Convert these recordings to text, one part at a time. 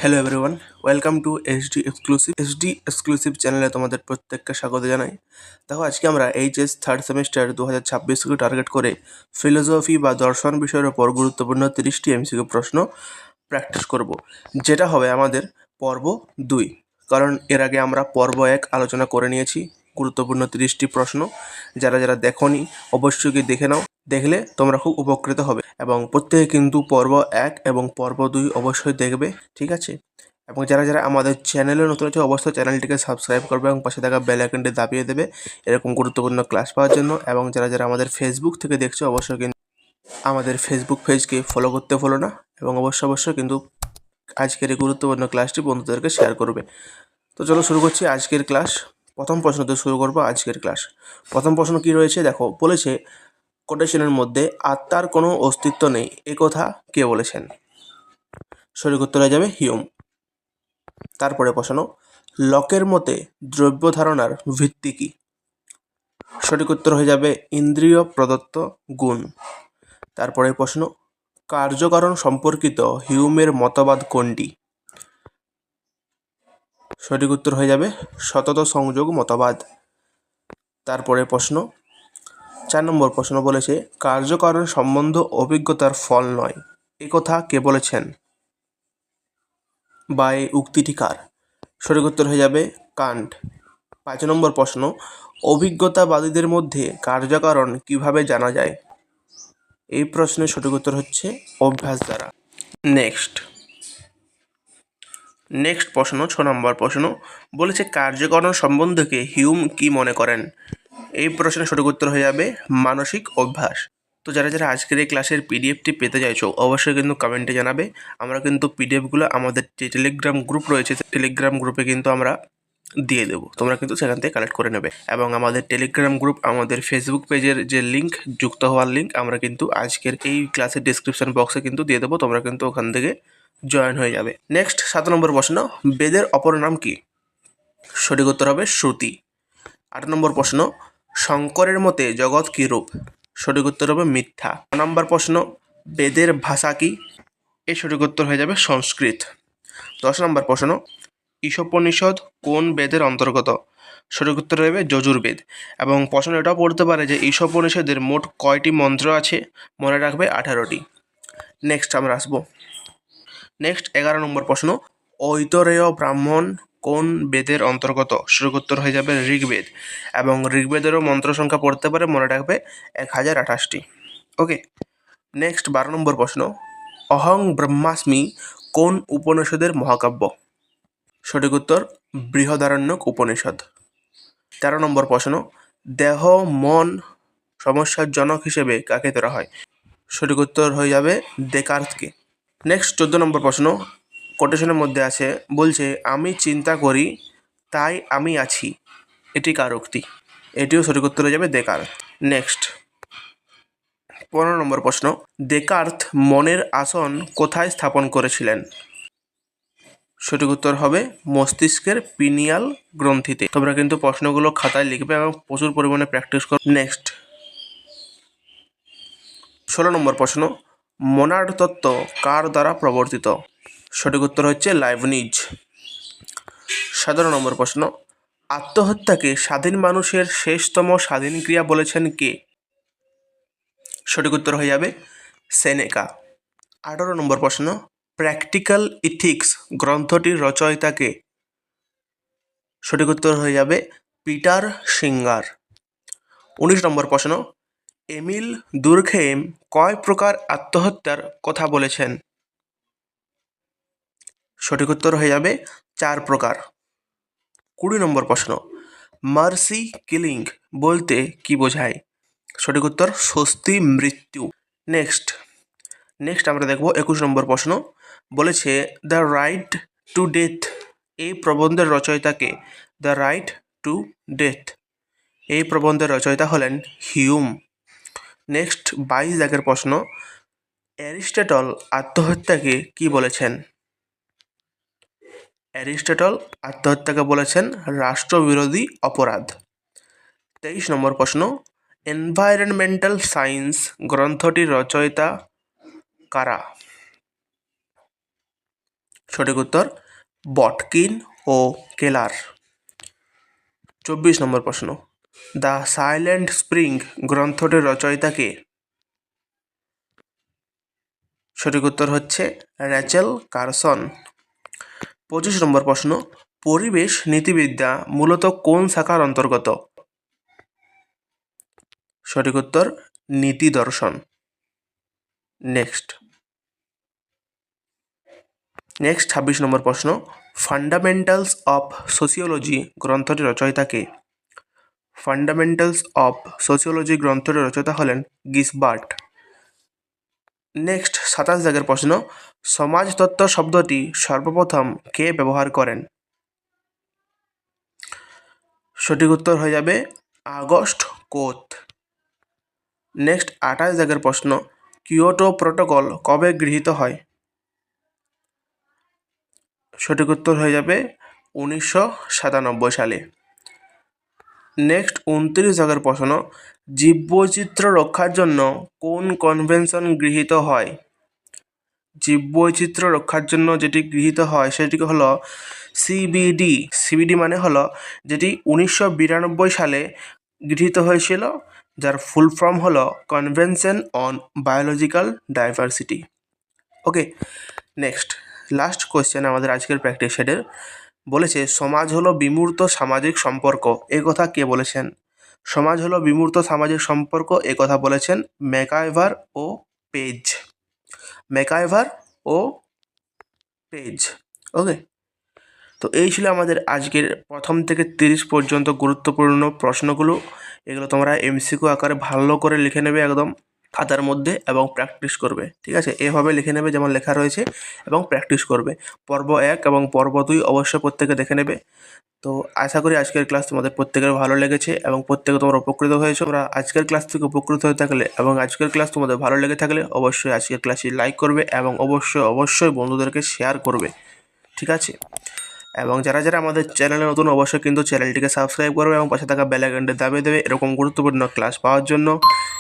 Hello everyone, welcome to HD exclusive চ্যানেলে তোমাদের প্রত্যেককে স্বাগত জানাই। দেখো, আজকে আমরা এইচএস থার্ড সেমিস্টার 2026কে টার্গেট করে ফিলোসফি বা দর্শন বিষয়ের ওপর গুরুত্বপূর্ণ 30টি এমসিকিউ প্রশ্ন প্র্যাকটিস করব, যেটা হবে আমাদের পর্ব 2। কারণ এর আগে আমরা পর্ব 1 আলোচনা করে নিয়েছি গুরুত্বপূর্ণ 30টি প্রশ্ন। যারা যারা দেখোনি অবশ্যই গিয়ে দেখে নাও, দেখলে তোমরা খুব উপকৃত হবে। এবং প্রত্যেকে কিন্তু পর্ব 1 এবং পর্ব 2 অবশ্যই দেখবে, ঠিক আছে? এবং যারা যারা আমাদের চ্যানেলে নতুন আছে অবশ্যই চ্যানেলটিকে সাবস্ক্রাইব করবে এবং পাশে থাকা বেল আইকনটি দাবিয়ে দেবে এরকম গুরুত্বপূর্ণ ক্লাস পাওয়ার জন্য। এবং যারা যারা আমাদের ফেসবুক থেকে দেখছো অবশ্যই কিন্তু আমাদের ফেসবুক পেজকে ফলো করতে ভুলো না। এবং অবশ্যই কিন্তু আজকের এই গুরুত্বপূর্ণ ক্লাসটি বন্ধুদেরকে শেয়ার করবে। তো চলো শুরু করছি আজকের ক্লাস। প্রথম প্রশ্ন দিয়ে শুরু করবো আজকের ক্লাস। প্রথম প্রশ্ন কি রয়েছে দেখো, বলেছে কোটেশনের মধ্যে আত্মার কোনো অস্তিত্ব নেই, এ কথা কে বলেছেন? সঠিক উত্তর হয়ে যাবে হিউম। তারপরে প্রশ্ন, লকের মতে দ্রব্য ধারণার ভিত্তি কি? সঠিক উত্তর হয়ে যাবে ইন্দ্রিয় প্রদত্ত গুণ। তারপরে প্রশ্ন, কার্যকারণ সম্পর্কিত হিউমের মতবাদ কোনটি? সঠিক উত্তর হয়ে যাবে সতত সংযোগ মতবাদ। তারপরে প্রশ্ন 4 নম্বর প্রশ্ন বলেছে কার্যকারণ সম্বন্ধ অভিজ্ঞতার ফল নয়, এ কথা কে বলেছেন বা এই উক্তিটি কার? সঠিক উত্তর হয়ে যাবে কান্ট। 5 নম্বর প্রশ্ন, অভিজ্ঞতাবাদীদের মধ্যে কার্যকারণ কিভাবে জানা যায়? এই প্রশ্নের সঠিক উত্তর হচ্ছে অভ্যাস দ্বারা। নেক্সট প্রশ্ন 6 নম্বর প্রশ্ন বলেছে কার্যকারণ সম্বন্ধকে হিউম কি মনে করেন? এই প্রশ্নের সঠিক উত্তর হয়ে যাবে মানসিক অভ্যাস। তো যারা যারা আজকের এই ক্লাসের পিডিএফটি পেতে চাইছো অবশ্যই কিন্তু কমেন্টে জানাবে। আমরা কিন্তু পিডিএফগুলো আমাদের যে টেলিগ্রাম গ্রুপ রয়েছে টেলিগ্রাম গ্রুপে কিন্তু আমরা দিয়ে দেবো, তোমরা কিন্তু সেখান থেকে কালেক্ট করে নেবে। এবং আমাদের টেলিগ্রাম গ্রুপ আমাদের ফেসবুক পেজের যে লিঙ্ক, যুক্ত হওয়ার লিঙ্ক আমরা কিন্তু আজকের এই ক্লাসের ডিসক্রিপশন বক্সে কিন্তু দিয়ে দেবো, তোমরা কিন্তু ওখান থেকে জয়েন হয়ে যাবে। নেক্সট 7 নম্বর প্রশ্ন, বেদের অপর নাম কি? সঠিক উত্তর হবে শ্রুতি। 8 নম্বর প্রশ্ন, শঙ্করের মতে জগৎ কি রূপ? সঠিক উত্তর হবে মিথ্যা। 9 নম্বর প্রশ্ন, বেদের ভাষা কি? এর সঠিক উত্তর হয়ে যাবে সংস্কৃত। 10 নম্বর প্রশ্ন, ঈশোপনিষদ কোন বেদের অন্তর্গত? সঠিক উত্তর হবে যজুর্বেদ। এবং প্রশ্ন এটাও পড়তে পারে যে ঈশোপনিষদের মোট কয়টি মন্ত্র আছে? মনে রাখবে 18টি। নেক্সট আমরা আসবো 11 নম্বর প্রশ্ন, ঐতরেয় ব্রাহ্মণ কোন বেদের অন্তর্গত? সঠিক উত্তর হয়ে যাবে ঋগ্বেদ। এবং ঋগ্বেদেরও মন্ত্র সংখ্যা পড়তে পারে, মনে রাখবে 1028টি। ওকে। নেক্সট 12 নম্বর প্রশ্ন, অহং ব্রহ্মাস্মি কোন উপনিষদের মহাকাব্য? সঠিক উত্তর বৃহদারণ্যক উপনিষদ। 13 নম্বর প্রশ্ন, দেহ মন সমস্যার জনক হিসেবে কাকে ধরা হয়? সঠিক উত্তর হয়ে যাবে দেকার্তকে। নেক্সট 14 নম্বর প্রশ্ন কোটেশনের মধ্যে আছে, বলছে আমি চিন্তা করি তাই আমি আছি, এটি কার উক্তি? এটিও সঠিক উত্তর হয়ে যাবে দেকার্ত। নেক্সট 15 নম্বর প্রশ্ন, দেকার্ত মনের আসন কোথায় স্থাপন করেছিলেন? সঠিক উত্তর হবে মস্তিষ্কের পিনিয়াল গ্রন্থিতে। তোমরা কিন্তু প্রশ্নগুলো খাতায় লিখবে এবং প্রচুর পরিমাণে প্র্যাকটিস করো। নেক্সট 16 নম্বর প্রশ্ন, মোনাড তত্ত্ব কার দ্বারা প্রবর্তিত? সঠিক উত্তর হচ্ছে লাইবনিজ। 17 নম্বর প্রশ্ন, আত্মহত্যাকে স্বাধীন মানুষের শেষতম স্বাধীন ক্রিয়া বলেছেন কে? সঠিক উত্তর হয়ে যাবে সেনেকা। 18 নম্বর প্রশ্ন, প্র্যাকটিক্যাল ইথিক্স গ্রন্থটির রচয়িতা কে? সঠিক উত্তর হয়ে যাবে পিটার সিঙ্গার। 19 নম্বর প্রশ্ন, এমিল দুর্খেইম কয় প্রকার আত্মহত্যার কথা বলেছেন? সঠিক উত্তর হয়ে যাবে 4 প্রকার। 20 নম্বর প্রশ্ন, মার্সি কিলিং বলতে কি বোঝায়? সঠিক উত্তর স্বস্তি মৃত্যু। নেক্সট আমরা দেখব 21 নম্বর প্রশ্ন, বলেছে দ্য রাইট টু ডেথ এই প্রবন্ধের রচয়িতাকে? দ্য রাইট টু ডেথ এই প্রবন্ধের রচয়িতা হলেন হিউম। নেক্সট 22 দাগের প্রশ্ন, অ্যারিস্টটল আত্মহত্যাকে কি বলেছেন? অ্যারিস্টটল আত্মহত্যাকে বলেছেন রাষ্ট্রবিরোধী অপরাধ। 23 নম্বর প্রশ্ন, এনভায়রনমেন্টাল সায়েন্স গ্রন্থটির রচয়িতা কারা? সঠিক উত্তর বটকিন ও কেলার। 24 নম্বর প্রশ্ন, দ্য সাইলেন্ট স্প্রিং গ্রন্থটির রচয়িতা কে? সঠিক উত্তর হচ্ছে র্যাচেল কারসন। 25 নম্বর প্রশ্ন, পরিবেশ নীতিবিদ্যা মূলত কোন শাখার অন্তর্গত? সঠিক উত্তর নীতি দর্শন। নেক্সট 26 নম্বর প্রশ্ন, ফান্ডামেন্টালস অফ সোশিওলজি গ্রন্থটির রচয়িতা কে? ফান্ডামেন্টালস অফ সোশিওলজি গ্রন্থটির রচয়িতা হলেন গিসবার্ট। নেক্সট 27 দাগের প্রশ্ন, সমাজতত্ত্ব শব্দটি সর্বপ্রথম কে ব্যবহার করেন? সঠিক উত্তর হয়ে যাবে আগস্ট কোত। নেক্সট 28 দাগের প্রশ্ন, কিয়োটো প্রোটোকল কবে গৃহীত হয়? সঠিক উত্তর হয়ে যাবে 1997 সালে। নেক্সট 29 দাগের প্রশ্ন, জীববৈচিত্র্য রক্ষার জন্য কোন কনভেনশন গৃহীত হয়? জীববৈচিত্র্য রক্ষার জন্য যেটি গৃহীত হয় সেটি হলো সিবিডি। সিবিডি মানে হলো যেটি 1992 সালে গৃহীত হয়েছিল, যার ফুল ফর্ম হলো convention on biological diversity. Okay, next last question আমাদের আজকের প্র্যাকটিস সেটের, বলেছে সমাজ হলো বিমূর্ত সামাজিক সম্পর্ক, এ কথা কে বলেছেন? সমাজ হলো বিমূর্ত সামাজিক সম্পর্ক, এ কথা বলেছেন ম্যাকআইভার ও পেজ। ম্যাকআইভার ও পেজ। ওকে, তো এই ছিল আমাদের আজকের 1 থেকে 30 পর্যন্ত গুরুত্বপূর্ণ প্রশ্নগুলো। এগুলো তোমরা এমসিকিউ আকারে ভালো করে লিখে নেবে একদম খাতার মধ্যে এবং প্র্যাকটিস করবে, ঠিক আছে? এভাবে লিখে নেবে যেমন লেখা রয়েছে এবং প্র্যাকটিস করবে। পর্ব 1 এবং পর্ব 2 অবশ্যই প্রত্যেকে দেখে নেবে। তো আশা করি আজকের ক্লাস তোমাদের প্রত্যেকের ভালো লেগেছে এবং প্রত্যেকে তোমরা উপকৃত হয়েছো। তোমরা আজকের ক্লাস থেকে উপকৃত হয়ে থাকলে এবং আজকের ক্লাস তোমাদের ভালো লেগে থাকলে অবশ্যই আজকের ক্লাসটি লাইক করবে এবং অবশ্যই বন্ধুদেরকে শেয়ার করবে, ঠিক আছে? এবং যারা আমাদের চ্যানেলে নতুন অবশ্যই কিন্তু চ্যানেলটিকে সাবস্ক্রাইব করবে এবং পাশে থাকা বেল আইকনটি দাবিয়ে দেবে এরকম গুরুত্বপূর্ণ ক্লাস পাওয়ার জন্য।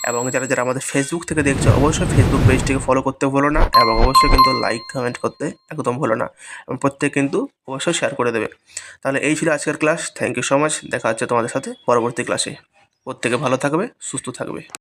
এবং যারা আমাদের ফেসবুক থেকে দেখছো অবশ্যই ফেসবুক পেজটিকে ফলো করতে ভুলো না এবং অবশ্যই কিন্তু লাইক কমেন্ট করতে একদম ভুলো না এবং প্রত্যেক কিন্তু অবশ্যই শেয়ার করে দেবে। তাহলে এই ছিল আজকের class. Thank you so much. দেখা হচ্ছে তোমাদের সাথে পরবর্তী ক্লাসে। প্রত্যেকে ভালো থাকবে, সুস্থ থাকবে।